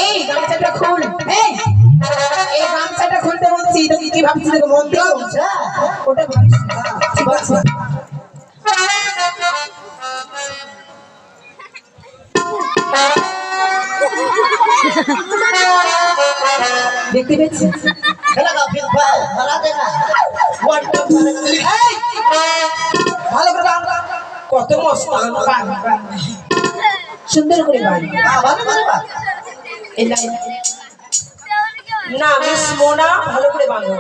এই গামছাটা খুল। এই গামছাটা খুলতে বলছি, তুই কি ভাবছিস দেখো মন দিয়ে গামছা? ওটা ভাবিস না। ঠিক আছে। দেখতে পেয়েছি ভালো করে কত মস্তান সুন্দর করে বাড়ি না মিস মোনা ভালো করে বাঁধো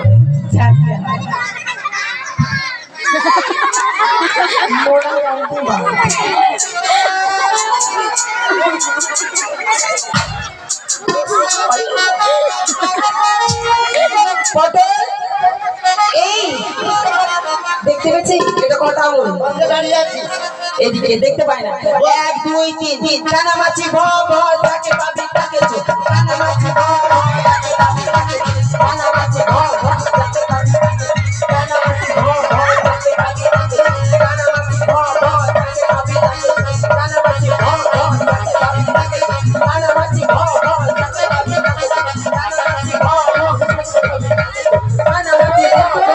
এই দেখতে পেয়েছি এটা কটা দাঁড়িয়ে আছি এদিকে দেখতে পাই না 1 2 3 কানামাছি ভ ভ তাকে পাবি তাকে চো কানামাছি ভ ভ তাকে পাবি তাকে কানামাছি ভ ভ তাকে পাবি তাকে কানামাছি ভ ভ তাকে পাবি তাকে কানামাছি ভ ভ তাকে পাবি তাকে কানামাছি ভ ভ তাকে পাবি তাকে কানামাছি ভ ভ তাকে পাবি তাকে কানামাছি ভ ভ কানামাছি ভ ভ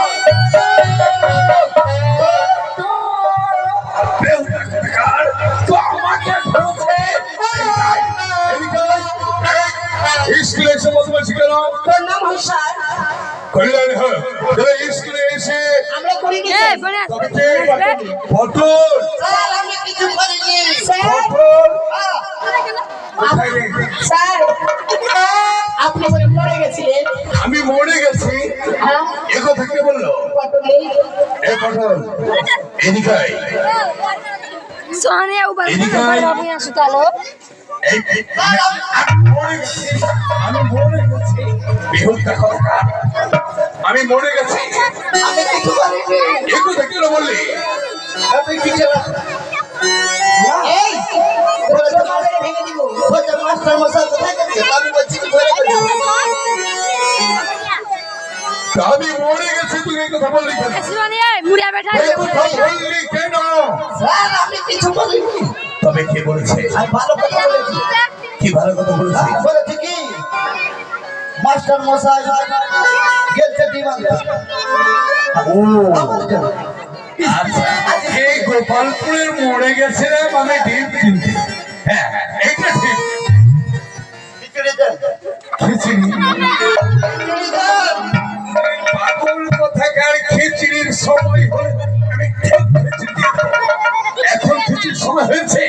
স্কুলে এসে বদমাশি কেন? তোর নাম হুশার কল্যাণ হয় স্কুলে এসে আমরা করি নি ফটো স্যার আমি কিছু করিনি স্যার আপনি বলে মরে গেছিলেন আমি মরে গেছি এ কথা কে বললো? এ পটল এদিকে আয়। সোহানে উবার উবার বাবু আসো তাহলে আমি মরে গেছি বিহুটা কথা আমি মরে গেছি আমি কিছু করিনি এ কথা কেন বললি? আপনি কিছু এই তোর মাথায় ভেঙে দিব ওটা মাস্টার মশাই কোথায় গেছে আমি বলছি কি ধরে গেছে আমি মরে গেছি তুই এই কথা বললি কেন? সোহানে মুড়িয়া বেটা এই কথা বললি কেন? স্যার আমি কিছু করিনি তবে কে বলেছে? আমি ভালো কথা বলেছি কি ভালো কথা বলেছে? বলেছি কি মাস্টার মশাই গেছে দিবাঙ্গে ও আচ্ছা এই গোপালপুরের মোড়ে গেছিলাম আমি ডিম কিনতে হ্যাঁ হ্যাঁ এইটা ঠিক খিচুড়ি পাগল কোথাকার খিচুড়ির সময় হলে আমি ঠিক খিচুড়ি দিয়ে দেবো। এখন খিচুড়ির সময় হয়েছে